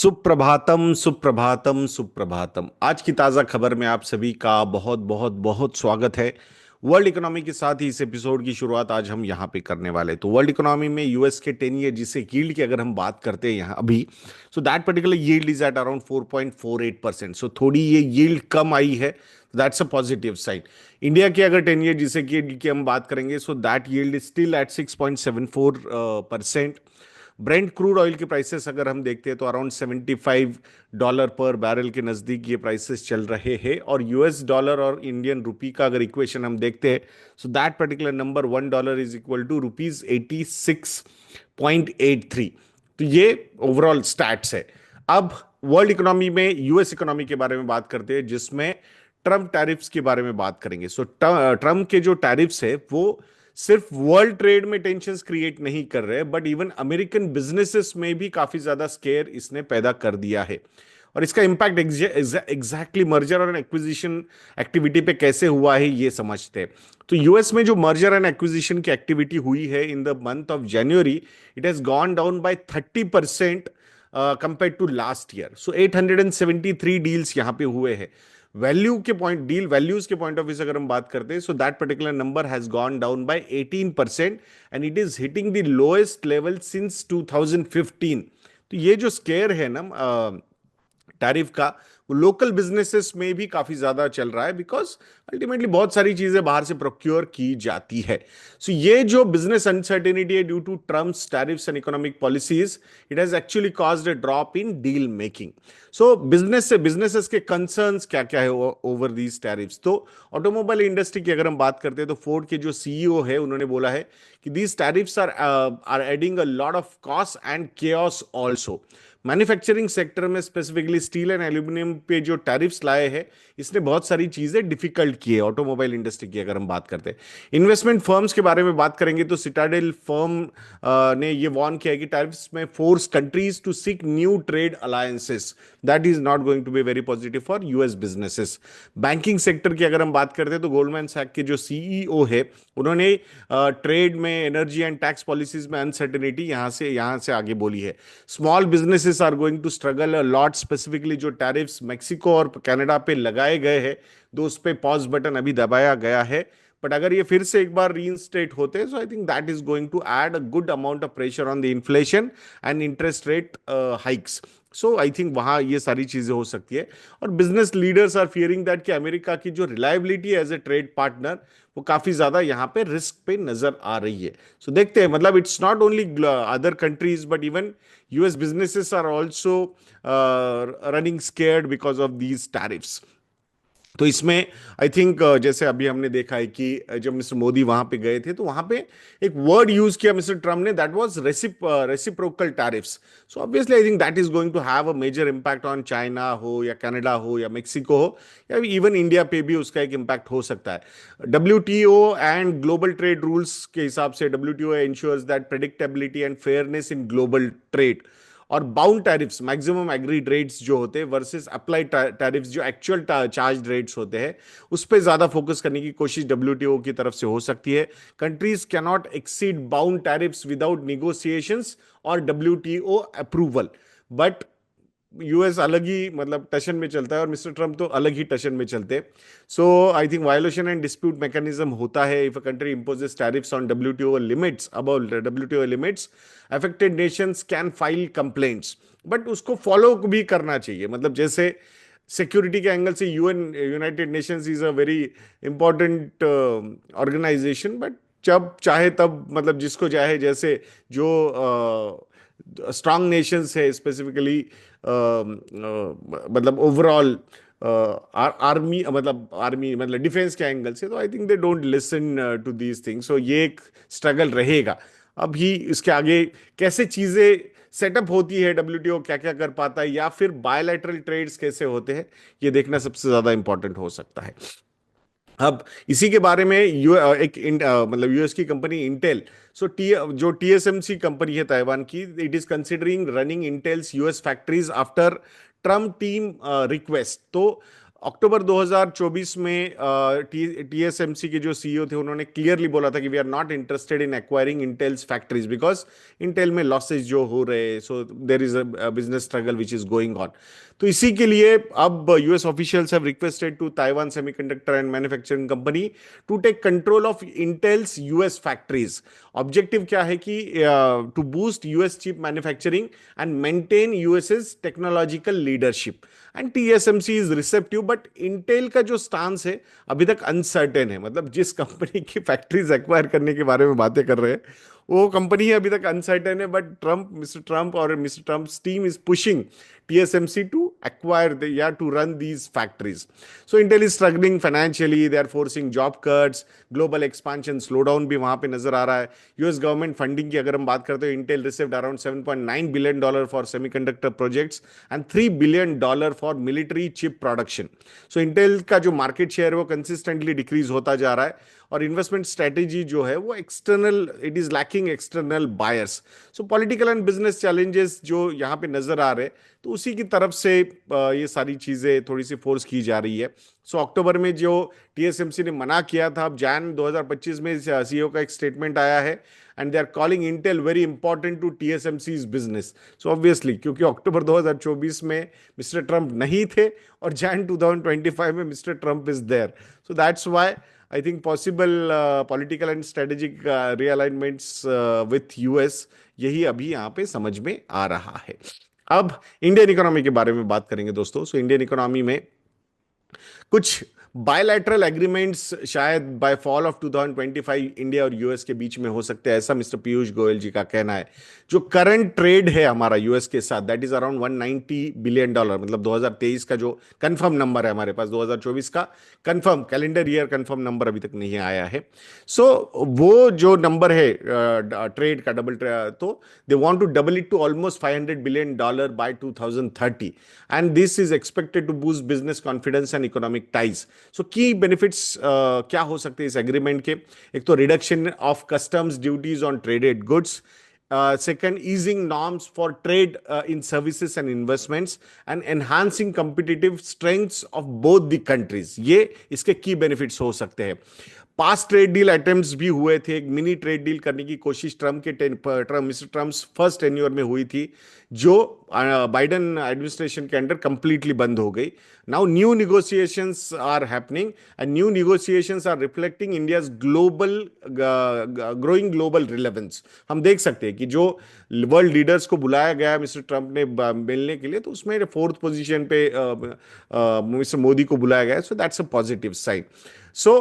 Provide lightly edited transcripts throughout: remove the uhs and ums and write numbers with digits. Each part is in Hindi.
सुप्रभातम सुप्रभातम सुप्रभातम। आज की ताजा खबर में आप सभी का बहुत बहुत बहुत स्वागत है। वर्ल्ड इकोनॉमी के साथ ही इस एपिसोड की शुरुआत आज हम यहाँ पे करने वाले। तो वर्ल्ड इकोनॉमी में यूएस के 10 ईयर जिसे यील्ड की अगर हम बात करते हैं यहाँ अभी, so that particular yield is at around 4.48%। सो थोड़ी ये यील्ड कम आई है, that's a positive sign. India की अगर 10 ईयर जिसे की हम बात करेंगे, so that yield is still at 6.74%। Brent crude oil के प्राइसेस अगर हम देखते हैं तो अराउंड $75 पर बैरल के नजदीक ये प्राइसेस चल रहे हैं। और यूएस डॉलर और इंडियन रुपी का अगर इक्वेशन हम देखते हैं, so that particular number $1 is equal to ₹86.83। तो ये ओवरऑल स्टैट्स है। अब वर्ल्ड इकोनॉमी में यूएस इकोनॉमी के बारे में बात करते हैं, जिसमें ट्रम्प टैरिफ्स के बारे में बात करेंगे। सो ट्रम्प के जो टैरिफ्स है वो सिर्फ वर्ल्ड ट्रेड में टेंशंस क्रिएट नहीं कर रहे, बट इवन अमेरिकन बिजनेसेस में भी काफी ज्यादा स्केयर इसने पैदा कर दिया है। और इसका इंपैक्ट एग्जैक्टली मर्जर और एक्विजिशन एक्टिविटी पे कैसे हुआ है ये समझते हैं। तो यूएस में जो मर्जर एंड एक्विजिशन की एक्टिविटी हुई है in the month of January, it has gone down by 30% compare to last year. So 873 deals यहां पे हुए हैं। वैल्यू के पॉइंट डील वैल्यूज के पॉइंट ऑफ व्यू से अगर हम बात करते हैं, so that particular number has gone down by 18% and it is hitting the lowest level since 2015। तो ये जो स्केयर है ना टैरिफ का, वो लोकल बिजनेसेस में भी काफी ज्यादा चल रहा है, बिकॉज अल्टीमेटली बहुत सारी चीजें बाहर से प्रोक्योर की जाती है। सो ये जो बिजनेस अनसर्टेनिटी है due to Trump's tariffs and economic policies, it has actually caused a drop in deal making. So businesses के कंसर्न्स क्या क्या है ओवर दीज टैरिफ्स। तो ऑटोमोबाइल इंडस्ट्री की अगर हम बात करते हैं तो फोर्ड के जो सीईओ है उन्होंने बोला है कि these tariffs are adding a lot of cost and chaos also. Manufacturing sector में स्पेसिफिकली स्टील एंड एल्यूमिनियम पे जो टैरिफ्स लाए हैं, इसने बहुत सारी चीजें डिफिकल्ट की है ऑटोमोबाइल इंडस्ट्री की। अगर हम बात करते हैं इन्वेस्टमेंट फर्म्स के बारे में बात करेंगे, तो सिटाडेल फर्म ने ये वार्न किया है कि टैरिफ्स में force countries to seek new trade alliances, that is not going to be very positive for US businesses. Banking sector की अगर हम बात करते हैं तो गोल्डमैन सैक के जो सीईओ है उन्होंने ट्रेड में, एनर्जी एंड टैक्स पॉलिसीज में अनसर्टेनिटी यहां से आगे बोली है। Small businesses are going to struggle a lot, specifically जो टैरिफ्स मेक्सिको और कनाडा पे लगाए गए हैं, तो उस पे पॉज बटन अभी दबाया गया है। बट अगर ये फिर से एक बार रीइंस्टेट होते हैं, so I think that is going to add a good amount of pressure on the inflation and interest rate hikes. So I think वहां ये सारी चीजें हो सकती है। और business leaders are fearing that कि अमेरिका की जो reliability as a trade partner, वो काफी ज्यादा यहाँ पे रिस्क पे नजर आ रही है। सो देखते हैं, मतलब it's not only other countries but even US businesses are also running scared because of these tariffs. तो इसमें आई थिंक जैसे अभी हमने देखा है कि जब मिस्टर मोदी वहां पे गए थे तो वहां पे एक वर्ड यूज किया मिस्टर ट्रम्प ने, that was reciprocal tariffs. So obviously I think that is going to have a major impact on China हो या कनाडा हो या मेक्सिको हो या इवन इंडिया पे भी उसका एक इम्पैक्ट हो सकता है। WTO and global trade rules के हिसाब से WTO ensures that predictability and fairness in global trade. और bound tariffs, maximum agreed rates जो होते हैं वर्सेस अप्लाइड टैरिफ्स जो एक्चुअल चार्ज रेट्स होते हैं, उस पर ज्यादा फोकस करने की कोशिश डब्ल्यूटीओ की तरफ से हो सकती है। Countries can not exceed bound tariffs without negotiations और डब्ल्यूटीओ अप्रूवल। बट यूएस अलग ही मतलब टशन में चलता है और मिस्टर ट्रम्प तो अलग ही टशन में चलते हैं। So I think violation and dispute mechanism होता है if a country imposes tariffs on WTO limits, above WTO limits, affected nations can file complaints. But उसको फॉलो भी करना चाहिए, मतलब जैसे सिक्योरिटी के एंगल से UN, United Nations is a very important organisation, but जब चाहे तब मतलब जिसको चाहे, जैसे जो स्ट्रांग नेशंस है स्पेसिफिकली मतलब ओवरऑल आर्मी मतलब डिफेंस के एंगल से, तो I think they don't listen to these things. So ये एक स्ट्रगल रहेगा। अभी इसके आगे कैसे चीजें सेटअप होती है, डब्ल्यूटीओ क्या क्या कर पाता है, या फिर बायलैटरल ट्रेड्स कैसे होते हैं, ये देखना सबसे ज्यादा इंपॉर्टेंट हो सकता है। अब इसी के बारे में मतलब यूएस की कंपनी इंटेल, सो जो टीएसएमसी कंपनी है ताइवान की, it is considering running entails US factories after Trump team request. तो अक्टूबर 2024 में टीएसएमसी के जो सीईओ थे उन्होंने क्लियरली बोला था कि we are not interested in acquiring Intel's factories because Intel में लॉसेज जो हो रहे, so there is a business struggle which is going on. तो इसी के लिए अब US officials have requested to Taiwan semiconductor and manufacturing company to take control of Intel's US factories. Objective क्या है कि to boost US chip manufacturing and maintain US's technological leadership. And TSMC is receptive, but Intel का जो स्टांस है अभी तक अनसर्टेन है। मतलब जिस कंपनी की फैक्ट्रीज एक्वायर करने के बारे में बातें कर रहे हैं वो कंपनी अभी तक अनसर्टेन है, बट मिस्टर ट्रम्प और mister Trump's team is pushing TSMC to acquire to run these factories. So Intel is struggling financially. They are forcing job cuts, global expansion slowdown भी वहां पे नजर आ रहा है। यूएस गवर्नमेंट फंडिंग की अगर हम बात करते हैं, Intel received around $7.9 billion for semiconductor projects and $3 billion for military chip production. So Intel का जो मार्केट शेयर है वो कंसिस्टेंटली डिक्रीज होता जा रहा है और इन्वेस्टमेंट स्ट्रेटेजी जो है वो external, it is lacking external buyers. So political and business challenges जो यहाँ पे नजर आ रहे हैं, तो उसी की तरफ से ये सारी चीजें थोड़ी सी फोर्स की जा रही है। सो अक्टूबर में जो टीएसएमसी ने मना किया था, अब जैन 2025 में सीईओ का एक स्टेटमेंट आया है and they are calling Intel very important to TSMC's business. So obviously क्योंकि अक्टूबर 2024 में मिस्टर ट्रंप नहीं थे और जैन 2025 में mister Trump is there, so that's why I think possible political and strategic realignments with US यही अभी यहाँ पे समझ में आ रहा है। अब इंडियन इकोनॉमी के बारे में बात करेंगे दोस्तों। सो इंडियन इकोनॉमी में कुछ बायलैटरल एग्रीमेंट्स शायद बाय फॉल ऑफ 2025 इंडिया और यूएस के बीच में हो सकते हैं, ऐसा मिस्टर पीयूष गोयल जी का कहना है। जो करंट ट्रेड है हमारा यूएस के साथ, दैट इज अराउंड $190 बिलियन, मतलब 2023 का जो कंफर्म नंबर है हमारे पास, 2024 का confirm calendar year confirm number अभी तक नहीं आया है। सो वो जो नंबर है ट्रेड का डबल, तो they want to double it to almost $500 billion by 2030 and this is expected to boost business confidence and economic ties. So key benefits क्या हो सकते हैं इस एग्रीमेंट के? एक तो reduction of customs duties on traded goods, second, easing norms for trade in services and investments, and enhancing competitive strengths of both the countries. ये इसके की बेनिफिट्स हो सकते हैं। पास ट्रेड डील अटेम्प्ट्स भी हुए थे, एक मिनी ट्रेड डील करने की कोशिश मिस्टर ट्रम्प्स फर्स्ट टेन्योर में हुई थी, जो बाइडन एडमिनिस्ट्रेशन के अंडर कंप्लीटली बंद हो गई। Now new negotiations are happening and new negotiations are reflecting India's global growing global relevance. हम देख सकते हैं कि जो वर्ल्ड लीडर्स को बुलाया गया मिस्टर ट्रम्प ने मिलने के लिए, तो उसमें 4th पोजीशन पे मिस्टर मोदी को बुलाया गया, so that's a positive sign. So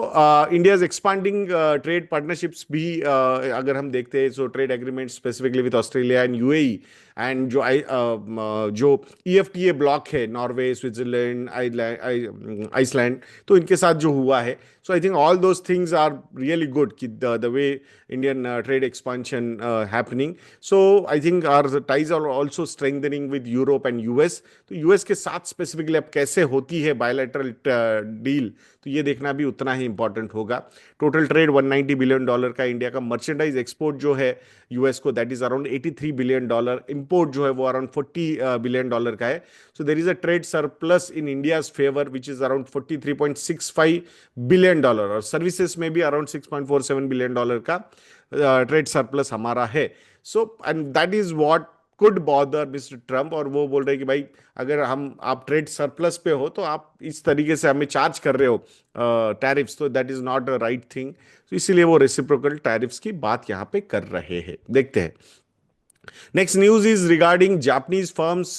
India is expanding trade partnerships भी अगर हम देखते हैं, so trade agreement specifically with Australia and UAE, and जो ईएफटीए ब्लॉक है नॉर्वे, स्विट्जरलैंड, आइसलैंड, तो इनके साथ जो हुआ है, so I think all those things are really good कि the way Indian trade expansion happening. So I think our ties are also strengthening with Europe and US. तो यूएस के साथ स्पेसिफिकली अब कैसे होती है बायलैटरल डील, तो ये देखना भी उतना ही इंपॉर्टेंट होगा। टोटल ट्रेड $190 बिलियन का इंडिया का, मर्चेंडाइज एक्सपोर्ट जो है यूएस को that is around $83 billion, import जो है वो अराउंड $40 बिलियन का है। So there is a trade surplus in India's favour which is around $43.65 billion, और सर्विसेज में भी अराउंड $6.47 बिलियन का ट्रेड सरप्लस हमारा है। So and that is what could bother mister Trump, और वो बोल रहे कि भाई अगर आप ट्रेड सरप्लस पे हो तो आप इस तरीके से हमें चार्ज कर रहे हो टैरिफ्स, तो that is not a right thing. तो इसीलिए वो रेसिप्रोकल टैरिफ्स की बात यहां पे कर रहे हैं। देखते हैं। Next news is regarding Japanese firms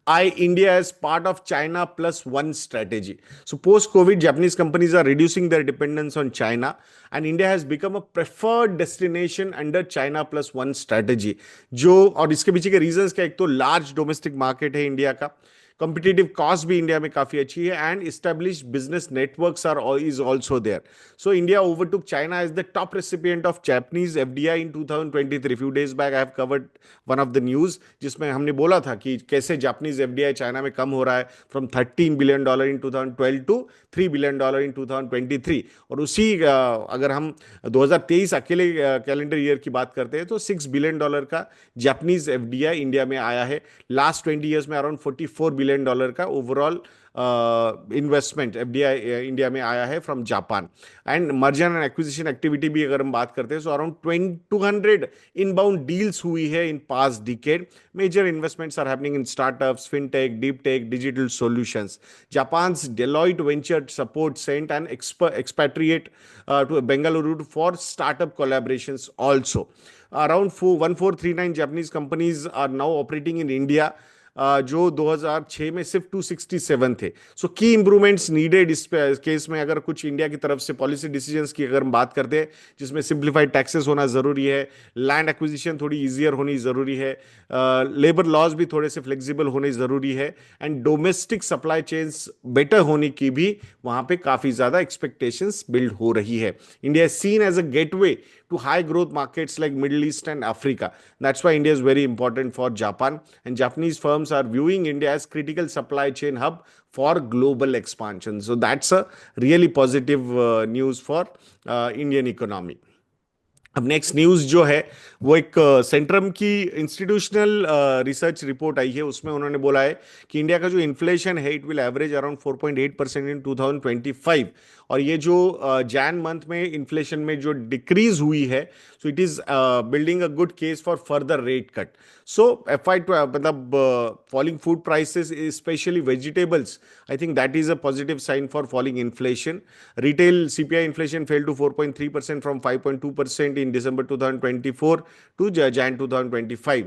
eye India as part of China Plus One strategy. So post-COVID, Japanese companies are reducing their dependence on China, and India has become a preferred destination under China Plus One strategy. जो और इसके पीछे के रीजंस क्या, एक तो लार्ज डोमेस्टिक मार्केट है इंडिया का, competitive cost भी इंडिया में काफी अच्छी है, and established business networks is also there. So India overtook China as the top recipient of Japanese FDI in 2023. Few days back I have covered one of the news जिसमें हमने बोला था कि कैसे जापानीज FDI चाइना में कम हो रहा है from $13 billion in 2012 to $3 billion in 2023, और उसी अगर हम 2023 अकेले कैलेंडर ईयर की बात करते हैं तो $6 बिलियन का जापानीज FDI इंडिया में आया है। लास्ट 20 ईयर्स में अराउंड $44 बिलियन बिलियन डॉलर का ओवरऑल इन्वेस्टमेंट एफडीआई इंडिया में आया है from Japan. And merger and acquisition activity भी अगर हम बात करते हैं, सो अराउंड 200 इनबाउंड डील्स हुई है in past decade. Major investments are happening in startups, fintech, deep tech, digital solutions. Japan's Deloitte Venture Support sent an expatriate to Bengaluru for startup collaborations also. Around 1439 Japanese companies are now operating in India, जो 2006 में सिर्फ 267 थे। सो की इंप्रूवमेंट्स नीडेड इस केस में। अगर कुछ इंडिया की तरफ से पॉलिसी डिसीजंस की अगर हम बात करते हैं, जिसमें सिंप्लीफाइड टैक्सेस होना जरूरी है, लैंड एक्विजिशन थोड़ी इजियर होनी जरूरी है, लेबर लॉज भी थोड़े से फ्लेक्सिबल होने जरूरी है, and domestic supply chains better होने की भी वहां पे काफी ज्यादा एक्सपेक्टेशंस बिल्ड हो रही है। India is seen as a gateway to high growth markets like Middle East and Africa. That's why India is very important for Japan, and Japanese firms are viewing India as critical supply chain hub for global expansion. So that's a really positive news for Indian economy. अब नेक्स्ट न्यूज जो है वो एक सेंट्रम की इंस्टीट्यूशनल रिसर्च रिपोर्ट आई है। उसमें उन्होंने बोला है कि इंडिया का जो इन्फ्लेशन है इट विल एवरेज अराउंड 4.8% इन 2025। और ये जो जैन मंथ में इन्फ्लेशन में जो डिक्रीज हुई है, so it is building a good case for further rate cut. So FI मतलब falling food prices specially vegetables, I think that is a positive sign for falling inflation. Retail CPI inflation fell to 4.3% from 5.2% in December 2024 to Jan 2025।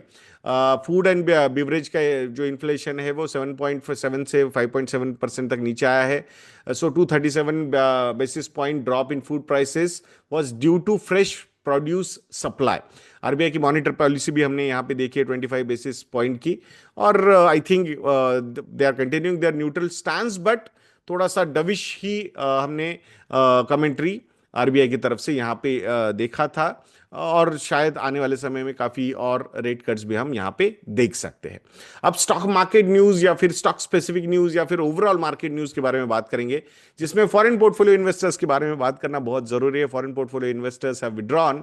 Food and beverage का जो इन्फ्लेशन है वो 7.7 से 5.7% तक नीचे आया है। So 237 basis point drop in food prices was due to fresh produce supply. RBI की मॉनिटर पॉलिसी भी हमने यहाँ पे देखी है 25 बेसिस पॉइंट की, और I think they are continuing their neutral stance, but थोड़ा सा डविश ही हमने कमेंट्री आरबीआई की तरफ से यहाँ पे देखा था, और शायद आने वाले समय में काफी और रेट कट्स भी हम यहाँ पे देख सकते हैं। अब स्टॉक मार्केट न्यूज या फिर स्टॉक स्पेसिफिक न्यूज या फिर ओवरऑल मार्केट न्यूज के बारे में बात करेंगे, जिसमें फॉरेन पोर्टफोलियो इन्वेस्टर्स के बारे में बात करना बहुत जरूरी है। Foreign portfolio investors have withdrawn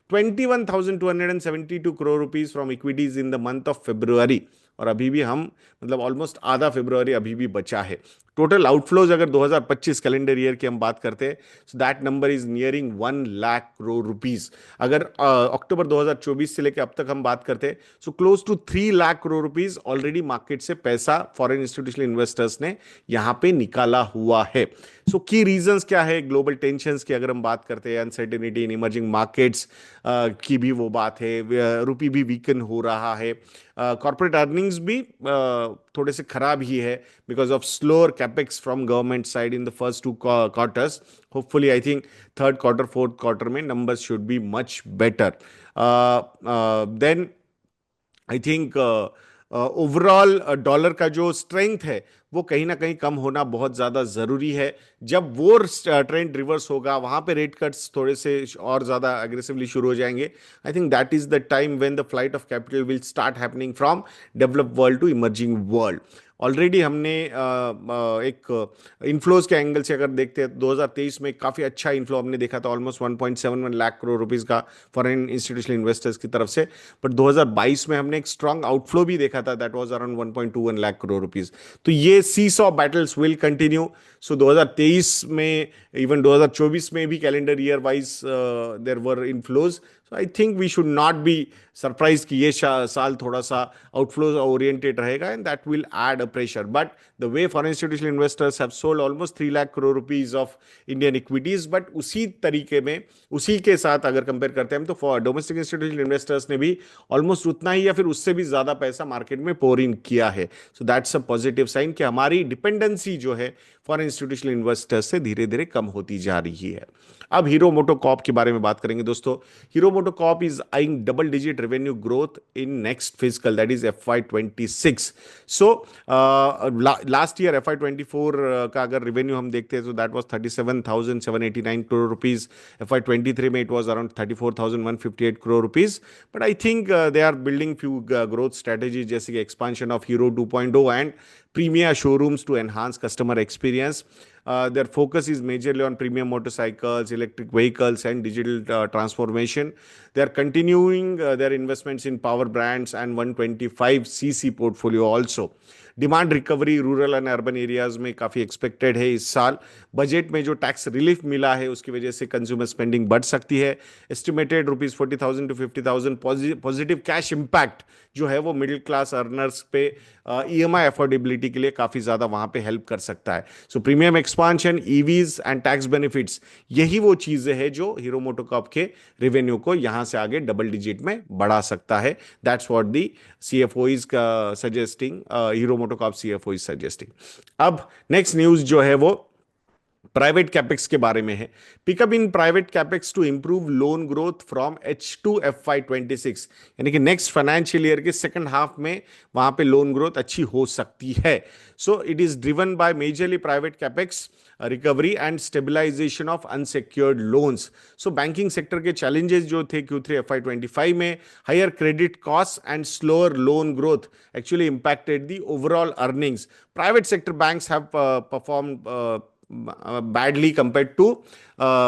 21,272 crore rupees from equities in the month of February. और अभी भी हम मतलब ऑलमोस्ट आधा फरवरी अभी भी बचा है। टोटल आउटफ्लोज अगर 2025 कैलेंडर ईयर की हम बात करते हैं, so that number is nearing 1 lakh crore rupees. अगर अक्टूबर 2024 से लेकर अब तक हम बात करते हैं, so close to 3 lakh crore rupees already market से पैसा फॉरेन इंस्टीट्यूशनल इन्वेस्टर्स ने यहां पे निकाला हुआ है। सो की रीजंस क्या है? ग्लोबल टेंशंस की अगर हम बात करते हैं, अनसर्टेनिटी इन इमर्जिंग मार्केट्स की भी वो बात है, रुपी भी वीकन हो रहा है, कॉर्पोरेट अर्निंग्स भी थोड़े से खराब ही है because of slower capex from government side in the first 2 quarters. Hopefully I think third quarter fourth quarter में numbers should be much better. Then I think overall dollar का जो स्ट्रेंथ है वो कहीं ना कहीं कम होना बहुत ज्यादा जरूरी है। जब वो ट्रेंड रिवर्स होगा, वहां पे रेट कट्स थोड़े से और ज्यादा एग्रेसिवली शुरू हो जाएंगे। I think that is the time when the flight of capital will start happening from developed world to emerging world. Already हमने एक इन्फ्लोज के एंगल से अगर देखते हैं, 2023 में काफी अच्छा इन्फ्लो हमने देखा था, ऑलमोस्ट 1.71 लाख करोड़ रुपीस का फॉरेन इंस्टीट्यूशनल इन्वेस्टर्स की तरफ से। बट 2022 में हमने एक स्ट्रांग आउटफ्लो भी देखा था, that was around 1.21 lakh crore rupees. तो ये seesaw battles will continue. So 2023 में, इवन 2024 में भी calendar year wise there were inflows. So I think we should not be surprise कि ये साल थोड़ा सा आउटफ्लो ओरिएंटेड रहेगा, and that will add a pressure. But the way foreign institutional investors have sold almost 3 lakh crore rupees of Indian equities, but उसी तरीके में, उसी के साथ अगर कंपेयर करते हैं तो फॉर डोमेस्टिक इंस्टीट्यूशनल इन्वेस्टर्स ने भी ऑलमोस्ट उतना ही या फिर उससे भी ज्यादा पैसा मार्केट में पोर इन किया है। So that's a positive sign कि हमारी डिपेंडेंसी जो है फॉरेन इंस्टीट्यूशनल इन्वेस्टर्स से धीरे धीरे कम होती जा रही है। अब हीरो मोटोकॉर्प के बारे में बात करेंगे दोस्तों। Hero MotoCorp is eyeing double digit revenue growth in next physical, that is FY26। So last year FY24 का अगर रेवेन्यू हम देखते हैं तो that was 37,789 crore rupees. FY23 में इट वाज अराउंड 34,158 crore rupees. But I think they are building few growth strategy, जैसे कि expansion of Hero 2.0 and premier showrooms to enhance customer experience. Their focus is majorly on premium motorcycles, electric vehicles, and digital transformation. They are continuing their investments in power brands and 125cc portfolio also. Demand recovery rural and urban areas में काफी एक्सपेक्टेड है इस साल। बजट में जो टैक्स रिलीफ मिला है उसकी वजह से कंज्यूमर स्पेंडिंग बढ़ सकती है। Estimated ₹40,000 to 50,000 positive cash impact जो है वो मिडिल क्लास अर्नर्स पे ईएमआई अफोर्डेबिलिटी के लिए काफी ज्यादा वहां पे हेल्प कर सकता है। सो premium expansion, EVs and tax benefits, यही वो चीजें हैं जो हीरो मोटोकॉर्प के रेवेन्यू को यहां से आगे डबल डिजिट में बढ़ा सकता है। That's what the CFO is suggesting, Hero MotoCorp CFO is suggesting. अब नेक्स्ट न्यूज जो है वो प्राइवेट कैपेक्स के बारे में है। Pickup in private capex to improve loan growth from H2 FY26, यानी कि नेक्स्ट फाइनेंशियल ईयर के सेकंड हाफ में वहां पे लोन ग्रोथ अच्छी हो सकती है। So it is driven by majorly private capex recovery and stabilisation of unsecured loans. So banking sector के चैलेंजेस जो थे Q3 FY25 में, higher credit cost and slower loan growth actually impacted the overall earnings. Private sector banks have performed badly compared to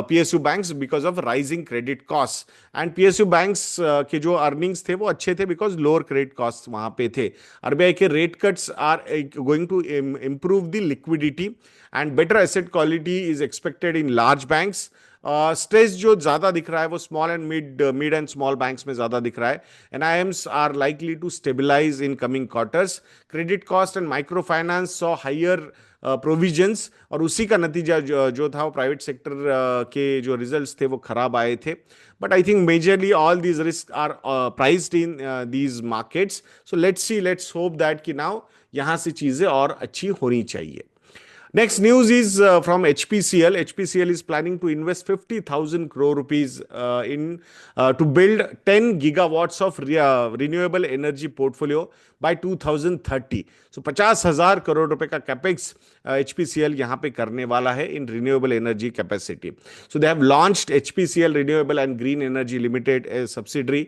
PSU banks because of rising credit costs. And PSU banks के जो earnings थे वो अच्छे थे because lower credit costs वहां पे थे। RBI के rate cuts are going to improve the liquidity and better asset quality is expected in large banks. Stress जो ज्यादा दिख रहा है वो small and mid and small banks में ज्यादा दिख रहा है। NIMs are likely to stabilise in coming quarters. Credit cost and micro finance saw higher provisions, और उसी का नतीजा जो था वो प्राइवेट सेक्टर के जो रिजल्ट्स थे वो खराब आए थे। But I think majorly all these risk are priced in these markets. So let's hope that कि नाउ यहां से चीजें और अच्छी होनी चाहिए। Next news is from HPCL. HPCL is planning to invest 50,000 crore rupees to build 10 gigawatts of renewable energy portfolio by 2030. So 50,000 crore रुपए का कैपेक्स HPCL यहाँ पे करने वाला है in renewable energy capacity. So they have launched HPCL Renewable and Green Energy Limited, a subsidiary.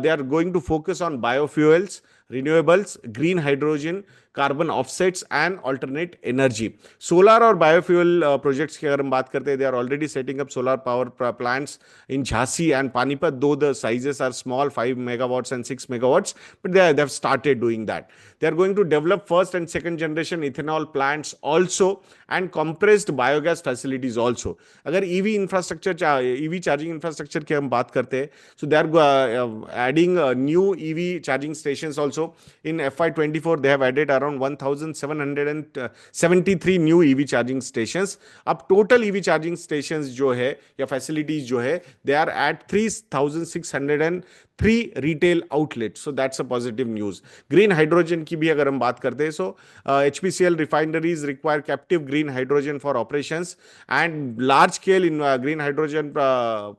They are going to focus on biofuels, renewables, green hydrogen, carbon offsets and alternate energy. Solar और बायोफ्यूल प्रोजेक्ट्स की अगर हम बात करते हैं, they are already setting up solar power plants in Jhansi and Panipat, though the sizes are small 5 megawatts and 6 megawatts, but they have started doing that. They are going to develop first and second generation ethanol plants also and compressed biogas facilities also. अगर EV infrastructure, EV charging infrastructure की हम बात करते हैं, so they are adding new EV charging stations also. In FY24 they have added around 1,773 new EV charging stations. अब total EV charging stations जो है या facilities जो है, they are at 3,603 retail outlets. So that's a positive news. Green hydrogen की भी अगर हम बात करते हैं, so HPCL refineries require captive green hydrogen for operations and large scale in green hydrogen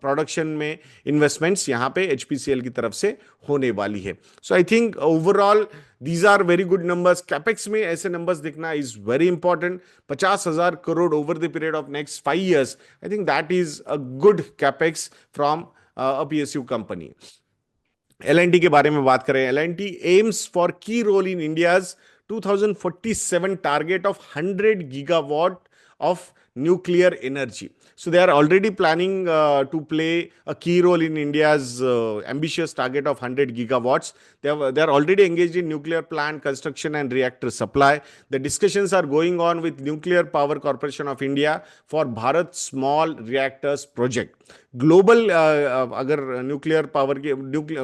production में investments यहाँ पे HPCL की तरफ से होने वाली है। So I think overall these are very good numbers. Capex में ऐसे numbers दिखना is very important. 50,000 crore over the period of next 5 years. I think that is a good capex from a PSU company. L&T के बारे में बात करें, L&T aims for key role in India's 2047 target of 100 gigawatt of nuclear energy. So they are already planning to play a key role in India's ambitious target of 100 gigawatts. They are already engaged in nuclear plant construction and reactor supply. The discussions are going on with Nuclear Power Corporation of India for Bharat Small Reactors Project. Global अगर न्यूक्लियर पावर की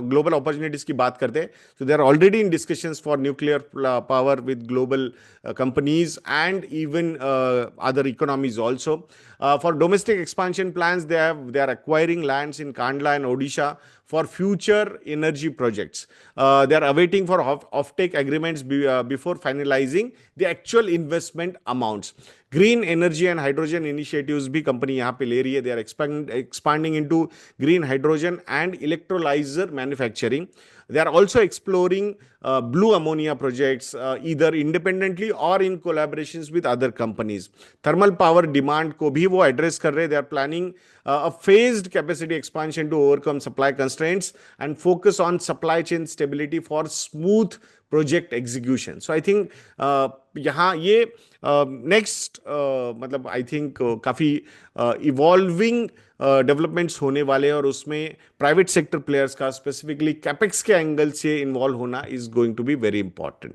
ग्लोबल अपॉर्चुनिटीज की बात करते हैं, तो they are already in discussions for nuclear power with global companies and even other economies also. For domestic expansion plans, they are acquiring lands in Kandla and Odisha for future energy projects. They are awaiting for offtake agreements before finalizing the actual investment amounts. Green energy and hydrogen initiatives भी कंपनी यहाँ पे ले रही है. They are expanding into green hydrogen and electrolyzer manufacturing. They are also exploring blue ammonia projects either independently or in collaborations with other companies. Thermal power demand को भी वो address कर रहे हैं. They are planning a phased capacity expansion to overcome supply constraints and focus on supply chain stability for smooth project execution. So I think यहाँ ये next मतलब I think काफी evolving डेवलपमेंट्स होने वाले हैं, और उसमें प्राइवेट सेक्टर प्लेयर्स का स्पेसिफिकली कैपेक्स के एंगल से इन्वॉल्व होना is going to be very important.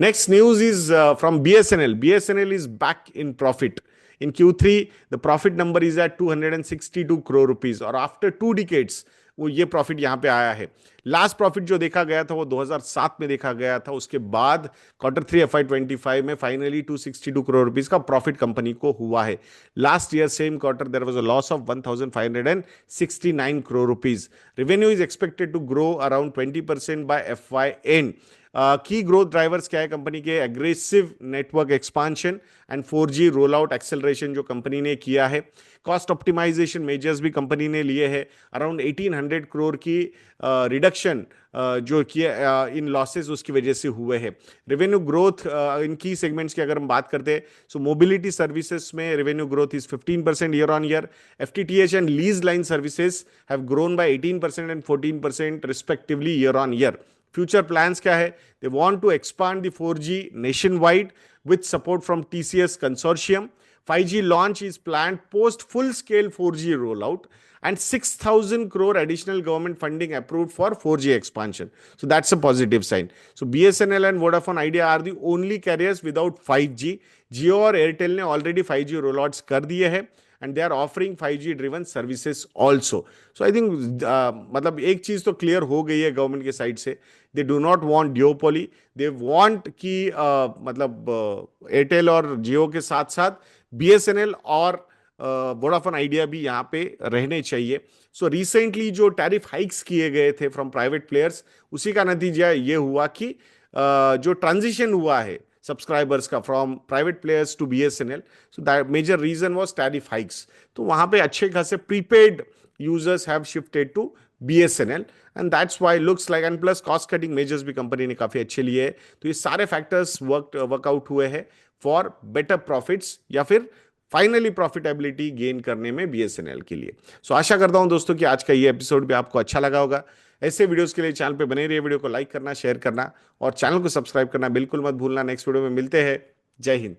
Next news is from BSNL. BSNL is back in profit. In Q3, the profit number is at 262 crore rupees और आफ्टर 2 decades वो ये प्रॉफिट यहां पे आया है। लास्ट प्रॉफिट जो देखा गया था वो 2007 में देखा गया था। उसके बाद Q3 FY25 में फाइनली 262 करोड़ रुपीस का प्रॉफिट कंपनी को हुआ है। Last year same quarter there was a loss of 1569 crore rupees. Revenue is expected to grow around 20% by FY end. की ग्रोथ ड्राइवर्स क्या है कंपनी के? Aggressive network expansion and 4G roll out acceleration जो कंपनी ने किया है। कॉस्ट ऑप्टिमाइजेशन मेजर्स भी कंपनी ने लिए हैं। अराउंड 1800 करोड़ की रिडक्शन जो किया इन लॉसेस उसकी वजह से हुए हैं। रेवेन्यू ग्रोथ इन की सेगमेंट्स की अगर हम बात करते हैं, सो मोबिलिटी सर्विसेज में revenue growth is 15% year on year. FTTH and lease line services have grown by 18% and 14% respectively year on year. Future plans क्या है? They want to expand the 4G nationwide with support from TCS consortium. 5G launch is planned post full scale 4G rollout, and 6,000 crore additional government funding approved for 4G expansion. So that's a positive sign. So BSNL and Vodafone Idea are the only carriers without 5G. Jio और Airtel ने already 5G rollouts कर दिए हैं and they are offering 5G driven services also. So I think मतलब एक चीज तो क्लियर हो गई है गवर्नमेंट के साइड से, they do not want डियोपोली, they want कि मतलब एयरटेल और जियो के साथ साथ BSNL और वोडाफोन आइडिया भी यहाँ पे रहने चाहिए। सो रिसेंटली जो टैरिफ हाइक्स किए गए थे फ्रॉम प्राइवेट प्लेयर्स, उसी का नतीजा ये हुआ कि जो ट्रांजिशन हुआ है सब्सक्राइबर्स का from private players to BSNL, so that major reason was tariff hikes. तो वहां पे अच्छे खासे prepaid users have shifted to BSNL and that's why looks like, and plus cost cutting measures भी कंपनी ने काफी अच्छे लिए हैं। तो ये सारे फैक्टर्स वर्कआउट हुए हैं फॉर बेटर प्रॉफिट्स या फिर फाइनली प्रॉफिटेबिलिटी गेन करने में BSNL के लिए। सो आशा करता हूं दोस्तों कि आज का ये एपिसोड भी आपको अच्छा लगा होगा। ऐसे वीडियोस के लिए चैनल पे बने रहिए, वीडियो को लाइक करना, शेयर करना और चैनल को सब्सक्राइब करना बिल्कुल मत भूलना। नेक्स्ट वीडियो में मिलते हैं। जय हिंद।